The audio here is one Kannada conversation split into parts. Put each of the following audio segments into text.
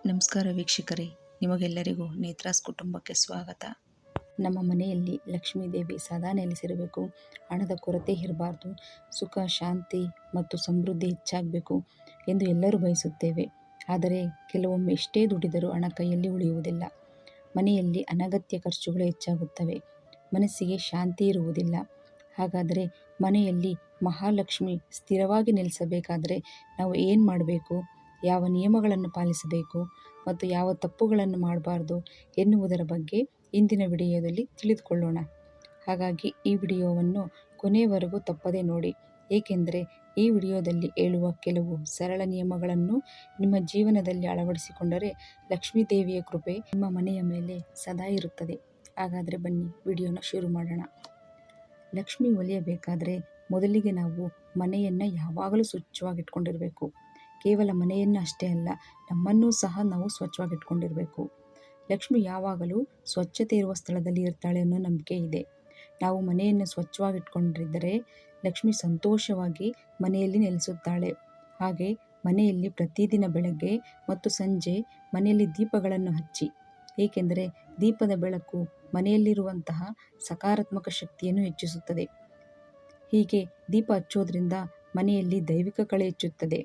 ನಮಸ್ಕಾರ ವೀಕ್ಷಕರೇ, ನಿಮಗೆಲ್ಲರಿಗೂ ನೇತ್ರಾಸ್ ಕುಟುಂಬಕ್ಕೆ ಸ್ವಾಗತ. ನಮ್ಮ ಮನೆಯಲ್ಲಿ ಲಕ್ಷ್ಮೀ ದೇವಿ ಸದಾ ನೆಲೆಸಿರಬೇಕು, ಹಣದ ಕೊರತೆ ಇರಬಾರ್ದು, ಸುಖ ಶಾಂತಿ ಮತ್ತು ಸಮೃದ್ಧಿ ಹೆಚ್ಚಾಗಬೇಕು ಎಂದು ಎಲ್ಲರೂ ಬಯಸುತ್ತೇವೆ. ಆದರೆ ಕೆಲವೊಮ್ಮೆ ಎಷ್ಟೇ ದುಡಿದರೂ ಹಣ ಕೈಯಲ್ಲಿ ಉಳಿಯುವುದಿಲ್ಲ. ಮನೆಯಲ್ಲಿ ಅನಗತ್ಯ ಖರ್ಚುಗಳು ಹೆಚ್ಚಾಗುತ್ತವೆ, ಮನಸ್ಸಿಗೆ ಶಾಂತಿ ಇರುವುದಿಲ್ಲ. ಹಾಗಾದರೆ ಮನೆಯಲ್ಲಿ ಮಹಾಲಕ್ಷ್ಮಿ ಸ್ಥಿರವಾಗಿ ನೆಲೆಸಬೇಕಾದರೆ ನಾವು ಏನು ಮಾಡಬೇಕು, ಯಾವ ನಿಯಮಗಳನ್ನು ಪಾಲಿಸಬೇಕು ಮತ್ತು ಯಾವ ತಪ್ಪುಗಳನ್ನು ಮಾಡಬಾರ್ದು ಎನ್ನುವುದರ ಬಗ್ಗೆ ಇಂದಿನ ವಿಡಿಯೋದಲ್ಲಿ ತಿಳಿದುಕೊಳ್ಳೋಣ. ಹಾಗಾಗಿ ಈ ವಿಡಿಯೋವನ್ನು ಕೊನೆಯವರೆಗೂ ತಪ್ಪದೇ ನೋಡಿ, ಏಕೆಂದರೆ ಈ ವಿಡಿಯೋದಲ್ಲಿ ಹೇಳುವ ಕೆಲವು ಸರಳ ನಿಯಮಗಳನ್ನು ನಿಮ್ಮ ಜೀವನದಲ್ಲಿ ಅಳವಡಿಸಿಕೊಂಡರೆ ಲಕ್ಷ್ಮೀ ದೇವಿಯ ಕೃಪೆ ನಿಮ್ಮ ಮನೆಯ ಮೇಲೆ ಸದಾ ಇರುತ್ತದೆ. ಹಾಗಾದರೆ ಬನ್ನಿ ವಿಡಿಯೋನ ಶುರು ಮಾಡೋಣ. ಲಕ್ಷ್ಮಿ ಒಲಿಯಬೇಕಾದರೆ ಮೊದಲಿಗೆ ನಾವು ಮನೆಯನ್ನು ಯಾವಾಗಲೂ ಸ್ವಚ್ಛವಾಗಿಟ್ಕೊಂಡಿರಬೇಕು. ಕೇವಲ ಮನೆಯನ್ನು ಅಷ್ಟೇ ಅಲ್ಲ, ನಮ್ಮನ್ನೂ ಸಹ ನಾವು ಸ್ವಚ್ಛವಾಗಿಟ್ಕೊಂಡಿರಬೇಕು. ಲಕ್ಷ್ಮಿ ಯಾವಾಗಲೂ ಸ್ವಚ್ಛತೆ ಇರುವ ಸ್ಥಳದಲ್ಲಿ ಇರ್ತಾಳೆ ಅನ್ನೋ ನಂಬಿಕೆ ಇದೆ. ನಾವು ಮನೆಯನ್ನು ಸ್ವಚ್ಛವಾಗಿಟ್ಕೊಂಡಿದ್ದರೆ ಲಕ್ಷ್ಮಿ ಸಂತೋಷವಾಗಿ ಮನೆಯಲ್ಲಿ ನೆಲೆಸುತ್ತಾಳೆ. ಹಾಗೆ ಮನೆಯಲ್ಲಿ ಪ್ರತಿದಿನ ಬೆಳಗ್ಗೆ ಮತ್ತು ಸಂಜೆ ಮನೆಯಲ್ಲಿ ದೀಪಗಳನ್ನು ಹಚ್ಚಿ, ಏಕೆಂದರೆ ದೀಪದ ಬೆಳಕು ಮನೆಯಲ್ಲಿರುವಂತಹ ಸಕಾರಾತ್ಮಕ ಶಕ್ತಿಯನ್ನು ಹೆಚ್ಚಿಸುತ್ತದೆ. ಹೀಗೆ ದೀಪ ಹಚ್ಚೋದ್ರಿಂದ ಮನೆಯಲ್ಲಿ ದೈವಿಕ ಕಳೆ ಹೆಚ್ಚುತ್ತದೆ.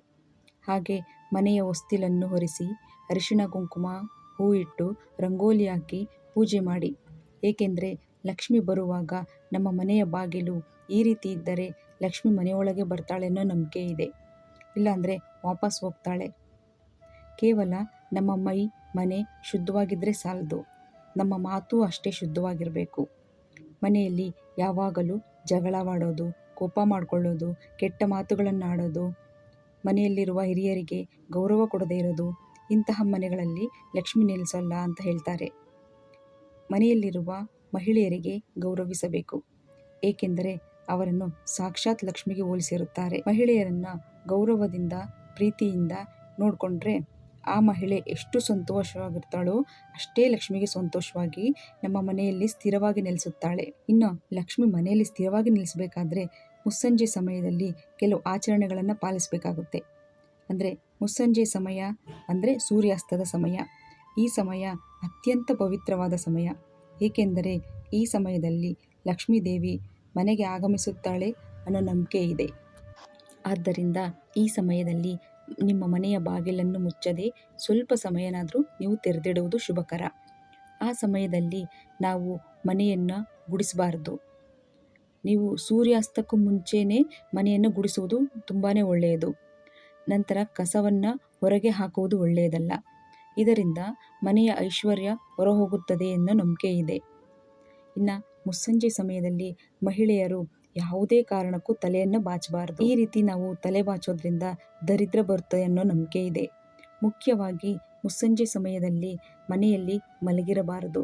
ಹಾಗೆ ಮನೆಯ ಹೊಸ್ತಿಲನ್ನು ಒರೆಸಿ ಅರಿಶಿಣ ಕುಂಕುಮ ಹೂ ಇಟ್ಟು ರಂಗೋಲಿ ಹಾಕಿ ಪೂಜೆ ಮಾಡಿ, ಏಕೆಂದರೆ ಲಕ್ಷ್ಮಿ ಬರುವಾಗ ನಮ್ಮ ಮನೆಯ ಬಾಗಿಲು ಈ ರೀತಿ ಇದ್ದರೆ ಲಕ್ಷ್ಮಿ ಮನೆಯೊಳಗೆ ಬರ್ತಾಳೆ ಅನ್ನೋ ನಂಬಿಕೆ ಇದೆ. ಇಲ್ಲಾಂದರೆ ವಾಪಸ್ ಹೋಗ್ತಾಳೆ. ಕೇವಲ ನಮ್ಮ ಮನೆ ಶುದ್ಧವಾಗಿದ್ದರೆ ಸಾಲದು, ನಮ್ಮ ಮಾತು ಅಷ್ಟೇ ಶುದ್ಧವಾಗಿರಬೇಕು. ಮನೆಯಲ್ಲಿ ಯಾವಾಗಲೂ ಜಗಳವಾಡೋದು, ಕೋಪ ಮಾಡಿಕೊಳ್ಳೋದು, ಕೆಟ್ಟ ಮಾತುಗಳನ್ನು ಆಡೋದು, ಮನೆಯಲ್ಲಿರುವ ಹಿರಿಯರಿಗೆ ಗೌರವ ಕೊಡದೇ ಇರೋದು, ಇಂತಹ ಮನೆಗಳಲ್ಲಿ ಲಕ್ಷ್ಮಿ ನೆಲೆಸಲ್ಲ ಅಂತ ಹೇಳ್ತಾರೆ. ಮನೆಯಲ್ಲಿರುವ ಮಹಿಳೆಯರಿಗೆ ಗೌರವಿಸಬೇಕು, ಏಕೆಂದರೆ ಅವರನ್ನು ಸಾಕ್ಷಾತ್ ಲಕ್ಷ್ಮಿಗೆ ಹೋಲಿಸಿರುತ್ತಾರೆ. ಮಹಿಳೆಯರನ್ನು ಗೌರವದಿಂದ ಪ್ರೀತಿಯಿಂದ ನೋಡಿಕೊಂಡ್ರೆ ಆ ಮಹಿಳೆ ಎಷ್ಟು ಸಂತೋಷವಾಗಿರ್ತಾಳೋ ಅಷ್ಟೇ ಲಕ್ಷ್ಮಿಗೆ ಸಂತೋಷವಾಗಿ ನಮ್ಮ ಮನೆಯಲ್ಲಿ ಸ್ಥಿರವಾಗಿ ನೆಲೆಸುತ್ತಾಳೆ. ಇನ್ನು ಲಕ್ಷ್ಮಿ ಮನೆಯಲ್ಲಿ ಸ್ಥಿರವಾಗಿ ನೆಲೆಸಬೇಕಾದ್ರೆ ಮುಸ್ಸಂಜೆ ಸಮಯದಲ್ಲಿ ಕೆಲವು ಆಚರಣೆಗಳನ್ನು ಪಾಲಿಸಬೇಕಾಗುತ್ತೆ. ಅಂದರೆ ಮುಸ್ಸಂಜೆ ಸಮಯ ಅಂದರೆ ಸೂರ್ಯಾಸ್ತದ ಸಮಯ. ಈ ಸಮಯ ಅತ್ಯಂತ ಪವಿತ್ರವಾದ ಸಮಯ, ಏಕೆಂದರೆ ಈ ಸಮಯದಲ್ಲಿ ಲಕ್ಷ್ಮೀ ದೇವಿ ಮನೆಗೆ ಆಗಮಿಸುತ್ತಾಳೆ ಅನ್ನೋ ನಂಬಿಕೆ ಇದೆ. ಆದ್ದರಿಂದ ಈ ಸಮಯದಲ್ಲಿ ನಿಮ್ಮ ಮನೆಯ ಬಾಗಿಲನ್ನು ಮುಚ್ಚದೆ ಸ್ವಲ್ಪ ಸಮಯನಾದರೂ ನೀವು ತೆರೆದಿಡುವುದು ಶುಭಕರ. ಆ ಸಮಯದಲ್ಲಿ ನಾವು ಮನೆಯನ್ನು ಗುಡಿಸಬಾರ್ದು. ನೀವು ಸೂರ್ಯಾಸ್ತಕ್ಕೂ ಮುಂಚೆನೇ ಮನೆಯನ್ನು ಗುಡಿಸುವುದು ತುಂಬಾ ಒಳ್ಳೆಯದು. ನಂತರ ಕಸವನ್ನು ಹೊರಗೆ ಹಾಕುವುದು ಒಳ್ಳೆಯದಲ್ಲ. ಇದರಿಂದ ಮನೆಯ ಐಶ್ವರ್ಯ ಹೊರಹೋಗುತ್ತದೆ ಎನ್ನೋ ನಂಬಿಕೆ ಇದೆ. ಇನ್ನು ಮುಸ್ಸಂಜೆ ಸಮಯದಲ್ಲಿ ಮಹಿಳೆಯರು ಯಾವುದೇ ಕಾರಣಕ್ಕೂ ತಲೆಯನ್ನು ಬಾಚಬಾರದು. ಈ ರೀತಿ ನಾವು ತಲೆ ಬಾಚೋದ್ರಿಂದ ದರಿದ್ರ ಬರುತ್ತೆ ಅನ್ನೋ ನಂಬಿಕೆ ಇದೆ. ಮುಖ್ಯವಾಗಿ ಮುಸ್ಸಂಜೆ ಸಮಯದಲ್ಲಿ ಮನೆಯಲ್ಲಿ ಮಲಗಿರಬಾರದು.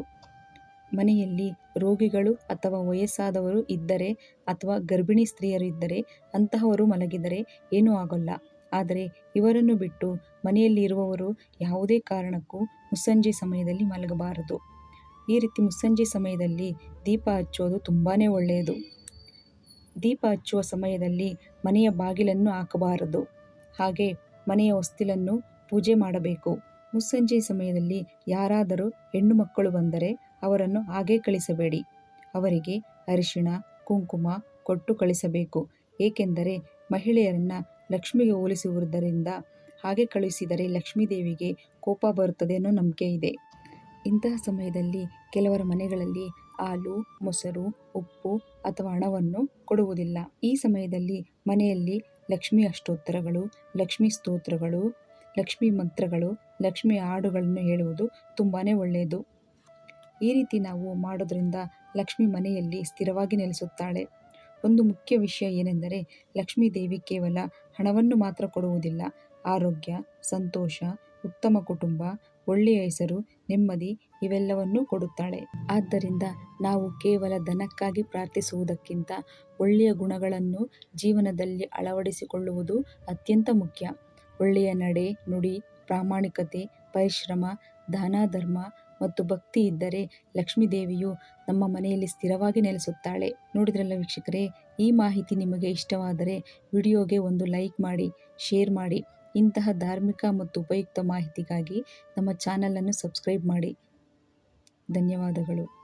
ಮನೆಯಲ್ಲಿ ರೋಗಿಗಳು ಅಥವಾ ವಯಸ್ಸಾದವರು ಇದ್ದರೆ ಅಥವಾ ಗರ್ಭಿಣಿ ಸ್ತ್ರೀಯರು ಇದ್ದರೆ ಅಂತಹವರು ಮಲಗಿದರೆ ಏನೂ ಆಗೋಲ್ಲ. ಆದರೆ ಇವರನ್ನು ಬಿಟ್ಟು ಮನೆಯಲ್ಲಿ ಇರುವವರು ಯಾವುದೇ ಕಾರಣಕ್ಕೂ ಮುಸ್ಸಂಜೆ ಸಮಯದಲ್ಲಿ ಮಲಗಬಾರದು. ಈ ರೀತಿ ಮುಸ್ಸಂಜೆ ಸಮಯದಲ್ಲಿ ದೀಪ ಹಚ್ಚೋದು ತುಂಬಾ ಒಳ್ಳೆಯದು. ದೀಪ ಹಚ್ಚುವ ಸಮಯದಲ್ಲಿ ಮನೆಯ ಬಾಗಿಲನ್ನು ಹಾಕಬಾರದು. ಹಾಗೆ ಮನೆಯ ಹೊಸ್ತಿಲನ್ನು ಪೂಜೆ ಮಾಡಬೇಕು. ಮುಸ್ಸಂಜೆ ಸಮಯದಲ್ಲಿ ಯಾರಾದರೂ ಹೆಣ್ಣು ಮಕ್ಕಳು ಬಂದರೆ ಅವರನ್ನು ಹಾಗೆ ಕಳಿಸಬೇಡಿ. ಅವರಿಗೆ ಅರಿಶಿಣ ಕುಂಕುಮ ಕೊಟ್ಟು ಕಳಿಸಬೇಕು, ಏಕೆಂದರೆ ಮಹಿಳೆಯರನ್ನು ಲಕ್ಷ್ಮಿಗೆ ಹೋಲಿಸುವುದರಿಂದ ಹಾಗೆ ಕಳುಹಿಸಿದರೆ ಲಕ್ಷ್ಮೀ ದೇವಿಗೆ ಕೋಪ ಬರುತ್ತದೆ ಅನ್ನೋ ನಂಬಿಕೆ ಇದೆ. ಇಂತಹ ಸಮಯದಲ್ಲಿ ಕೆಲವರ ಮನೆಗಳಲ್ಲಿ ಹಾಲು, ಮೊಸರು, ಉಪ್ಪು ಅಥವಾ ಹಣವನ್ನು ಕೊಡುವುದಿಲ್ಲ. ಈ ಸಮಯದಲ್ಲಿ ಮನೆಯಲ್ಲಿ ಲಕ್ಷ್ಮಿ ಅಷ್ಟೋತ್ತರಗಳು, ಲಕ್ಷ್ಮಿ ಸ್ತೋತ್ರಗಳು, ಲಕ್ಷ್ಮಿ ಮಂತ್ರಗಳು, ಲಕ್ಷ್ಮಿ ಹಾಡುಗಳನ್ನು ಹೇಳುವುದು ತುಂಬಾ ಒಳ್ಳೆಯದು. ಈ ರೀತಿ ನಾವು ಮಾಡೋದ್ರಿಂದ ಲಕ್ಷ್ಮಿ ಮನೆಯಲ್ಲಿ ಸ್ಥಿರವಾಗಿ ನೆಲೆಸುತ್ತಾಳೆ. ಒಂದು ಮುಖ್ಯ ವಿಷಯ ಏನೆಂದರೆ ಲಕ್ಷ್ಮೀ ದೇವಿ ಕೇವಲ ಹಣವನ್ನು ಮಾತ್ರ ಕೊಡುವುದಿಲ್ಲ, ಆರೋಗ್ಯ, ಸಂತೋಷ, ಉತ್ತಮ ಕುಟುಂಬ, ಒಳ್ಳೆಯ ಹೆಸರು, ನೆಮ್ಮದಿ ಇವೆಲ್ಲವನ್ನೂ ಕೊಡುತ್ತಾಳೆ. ಆದ್ದರಿಂದ ನಾವು ಕೇವಲ ಧನಕ್ಕಾಗಿ ಪ್ರಾರ್ಥಿಸುವುದಕ್ಕಿಂತ ಒಳ್ಳೆಯ ಗುಣಗಳನ್ನು ಜೀವನದಲ್ಲಿ ಅಳವಡಿಸಿಕೊಳ್ಳುವುದು ಅತ್ಯಂತ ಮುಖ್ಯ. ಒಳ್ಳೆಯ ನಡೆ, ನುಡಿ, ಪ್ರಾಮಾಣಿಕತೆ, ಪರಿಶ್ರಮ, ದಾನ ಧರ್ಮ ಮತ್ತು ಭಕ್ತಿ ಇದ್ದರೆ ಲಕ್ಷ್ಮೀ ದೇವಿಯು ನಮ್ಮ ಮನೆಯಲ್ಲಿ ಸ್ಥಿರವಾಗಿ ನೆಲೆಸುತ್ತಾಳೆ. ನೋಡಿದ್ರಲ್ಲ ವೀಕ್ಷಕರೇ, ಈ ಮಾಹಿತಿ ನಿಮಗೆ ಇಷ್ಟವಾದರೆ ವಿಡಿಯೋಗೆ ಒಂದು ಲೈಕ್ ಮಾಡಿ, ಶೇರ್ ಮಾಡಿ ಇಂತಹ ಧಾರ್ಮಿಕ ಮತ್ತು ಉಪಯುಕ್ತ ಮಾಹಿತಿಗಾಗಿ ನಮ್ಮ ಚಾನಲನ್ನು ಸಬ್ಸ್ಕ್ರೈಬ್ ಮಾಡಿ. ಧನ್ಯವಾದಗಳು.